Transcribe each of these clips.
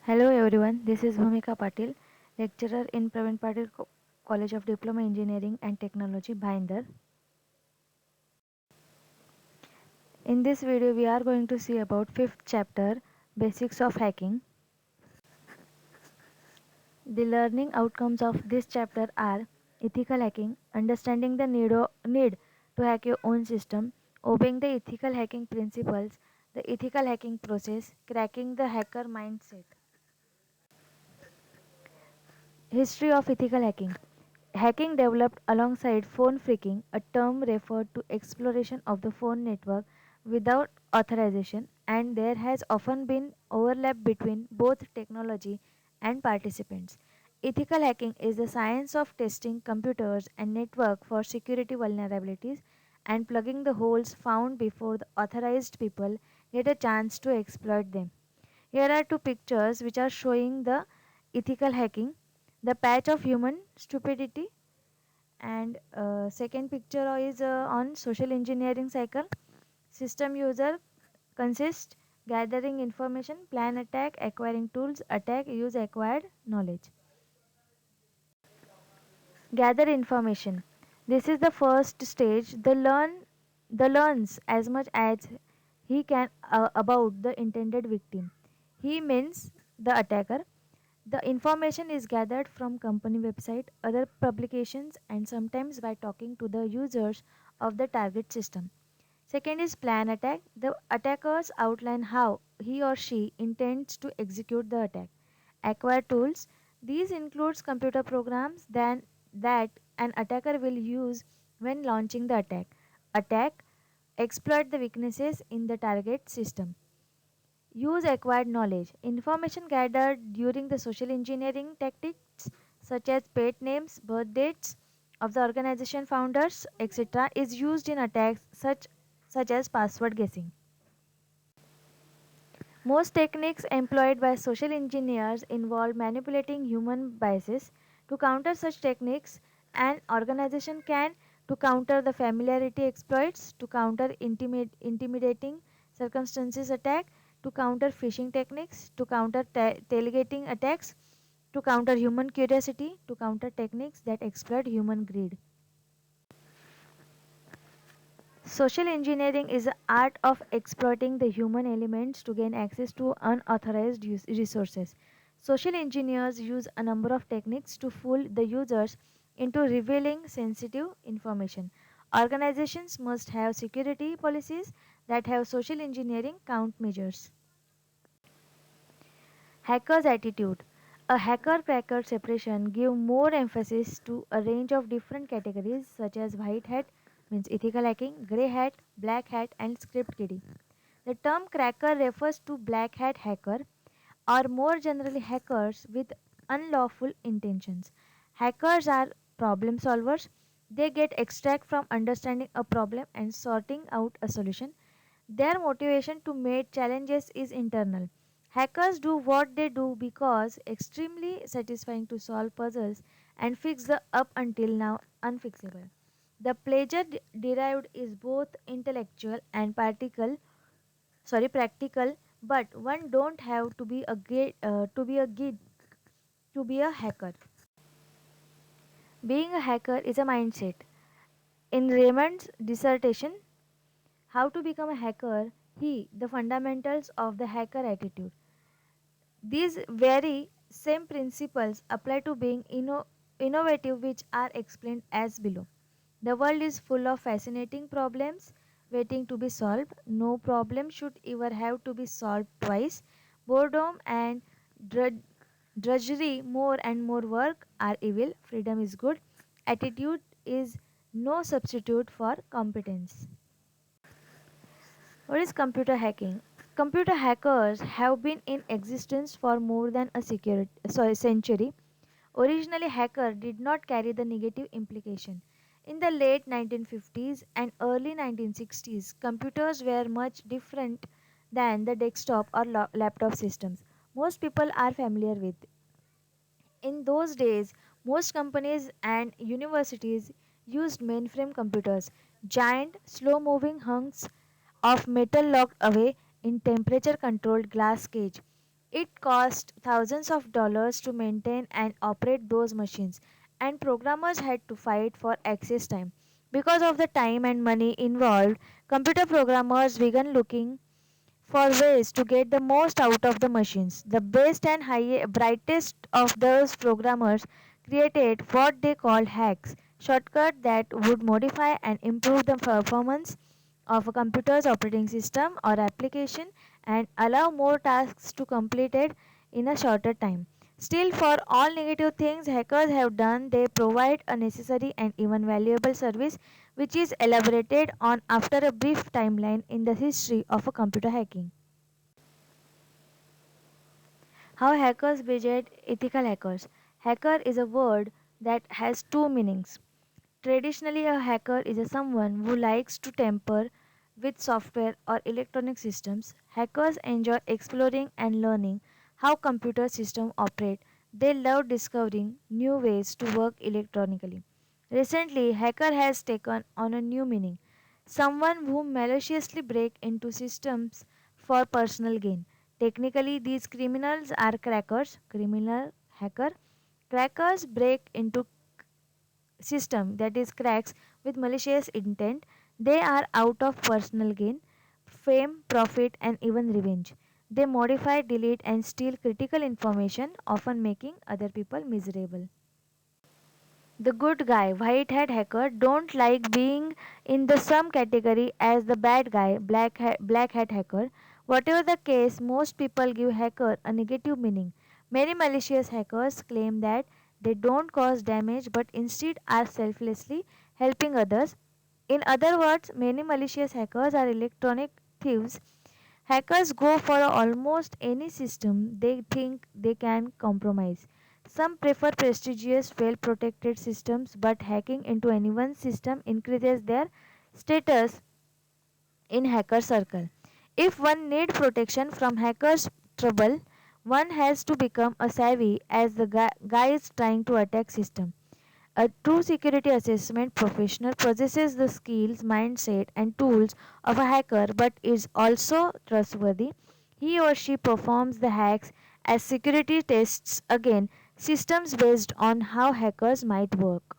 Hello everyone, this is Bhumika Patil, lecturer in Praveen Patil College of Diploma Engineering and Technology, Bhayandar. In this video, we are going to see about 5th chapter, Basics of Hacking. The learning outcomes of this chapter are ethical hacking, understanding the need to hack your own system, obeying the ethical hacking principles, the ethical hacking process, cracking the hacker mindset. History of ethical hacking. Hacking developed alongside phone phreaking, a term referred to exploration of the phone network without authorization, and there has often been overlap between both technology and participants. Ethical hacking is the science of testing computers and network for security vulnerabilities and plugging the holes found before the authorized people get a chance to exploit them. Here are two pictures which are showing the ethical hacking, the patch of human stupidity, and second picture is on social engineering cycle. System user consists gathering information, plan attack, acquiring tools, attack, use acquired knowledge. Gather information. This is the first stage. The learns as much as he can about the intended victim. He means the attacker. The information is gathered from company website, other publications, and sometimes by talking to the users of the target system. Second is plan attack. The attackers outline how he or she intends to execute the attack. Acquire tools. These includes computer programs that an attacker will use when launching the attack. Attack. Exploit the weaknesses in the target system. Use acquired knowledge. Information gathered during the social engineering tactics such as pet names, birth dates of the organization founders, etc. is used in attacks such as password guessing. Most techniques employed by social engineers involve manipulating human biases. To counter such techniques, an organization can to counter the familiarity exploits, to counter intimidating circumstances attack, to counter phishing techniques, to counter tailgating attacks, to counter human curiosity, to counter techniques that exploit human greed. Social engineering is the art of exploiting the human elements to gain access to unauthorized resources. Social engineers use a number of techniques to fool the users into revealing sensitive information. Organizations must have security policies that have social engineering countermeasures. Hacker's attitude. A hacker-cracker separation give more emphasis to a range of different categories such as white hat means ethical hacking, grey hat, black hat and script kidding. The term cracker refers to black hat hacker or more generally hackers with unlawful intentions. Hackers are problem solvers. They get extract from understanding a problem and sorting out a solution. Their motivation to meet challenges is internal. Hackers do what they do because extremely satisfying to solve puzzles and fix the up until now unfixable. The pleasure derived is both intellectual and practical, but one don't have to be a to be a hacker. Being a hacker is a mindset. In Raymond's dissertation, How to Become a Hacker, the fundamentals of the hacker attitude. These very same principles apply to being innovative, which are explained as below. The world is full of fascinating problems waiting to be solved. No problem should ever have to be solved twice. Boredom and drudgery, more and more work, are evil. Freedom is good. Attitude is no substitute for competence. What is computer hacking? Computer hackers have been in existence for more than a century. Originally, hacker did not carry the negative implication. In the late 1950s and early 1960s, computers were much different than the desktop or laptop systems most people are familiar with. In those days, most companies and universities used mainframe computers, giant, slow moving hunks of metal locked away in temperature controlled glass cage. It cost thousands of dollars to maintain and operate those machines, and programmers had to fight for access time. Because of the time and money involved, computer programmers began looking for ways to get the most out of the machines. The best and brightest of those programmers created what they called hacks, shortcuts that would modify and improve the performance of a computer's operating system or application and allow more tasks to completed in a shorter time. Still, for all negative things hackers have done, they provide a necessary and even valuable service, which is elaborated on after a brief timeline in the history of a computer hacking. How hackers budget ethical hackers. Hacker is a word that has two meanings. Traditionally, a hacker is a someone who likes to tamper with software or electronic systems. Hackers enjoy exploring and learning how computer systems operate. They love discovering new ways to work electronically. Recently, hacker has taken on a new meaning. Someone who maliciously break into systems for personal gain. Technically, these criminals are crackers, criminal hacker. Crackers break into system, that is cracks, with malicious intent. They are out of personal gain, fame, profit, and even revenge. They modify, delete, and steal critical information, often making other people miserable. The good guy, white hat hacker, don't like being in the same category as the bad guy, black hat hacker. Whatever the case, most people give hacker a negative meaning. Many malicious hackers claim that they don't cause damage but instead are selflessly helping others. In other words, many malicious hackers are electronic thieves. Hackers go for almost any system they think they can compromise. Some prefer prestigious, well protected systems, but hacking into anyone's system increases their status in hacker circle. If one need protection from hackers' trouble, one has to become a savvy as the guy is trying to attack system. A true security assessment professional possesses the skills, mindset, and tools of a hacker but is also trustworthy. He or she performs the hacks as security tests again systems based on how hackers might work.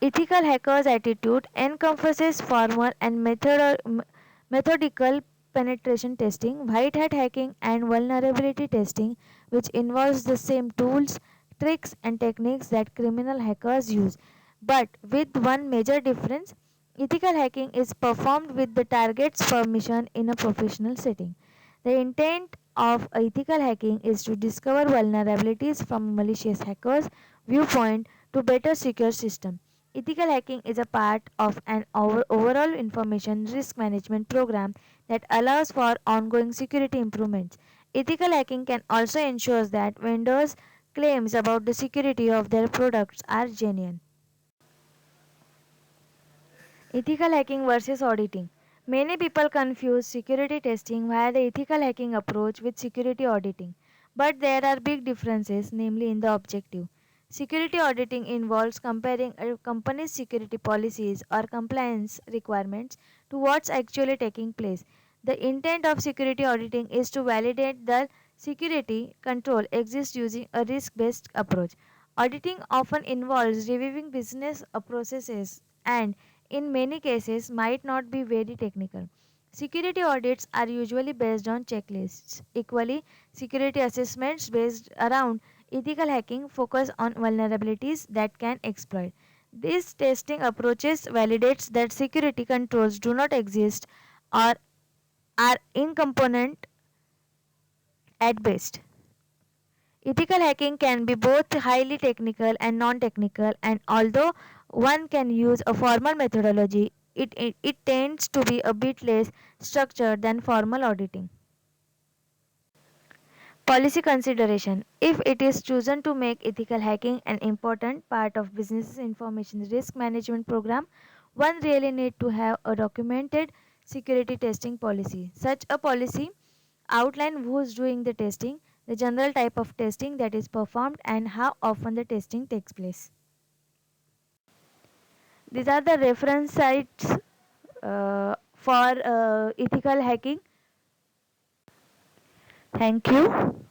Ethical hacker's attitude encompasses formal and methodical penetration testing, white hat hacking, and vulnerability testing, which involves the same tools, tricks, and techniques that criminal hackers use. But with one major difference, ethical hacking is performed with the target's permission in a professional setting. The intent of ethical hacking is to discover vulnerabilities from malicious hackers' viewpoint to better secure system. Ethical hacking is a part of an overall information risk management program that allows for ongoing security improvements. Ethical hacking can also ensure that vendors' claims about the security of their products are genuine. Ethical hacking versus auditing. Many people confuse security testing via the ethical hacking approach with security auditing, but there are big differences, namely in the objective. Security auditing involves comparing a company's security policies or compliance requirements to what's actually taking place. The intent of security auditing is to validate that security control exists using a risk based approach. Auditing often involves reviewing business processes and in many cases might not be very technical. Security audits are usually based on checklists. Equally, security assessments based around ethical hacking focus on vulnerabilities that can exploit. These testing approaches validates that security controls do not exist or are incompetent at best. Ethical hacking can be both highly technical and non technical, and although one can use a formal methodology, it tends to be a bit less structured than formal auditing. Policy consideration. If it is chosen to make ethical hacking an important part of business information risk management program, one really need to have a documented security testing policy. Such a policy outline who's doing the testing, the general type of testing that is performed, and how often the testing takes place. These are the reference sites for ethical hacking. Thank you.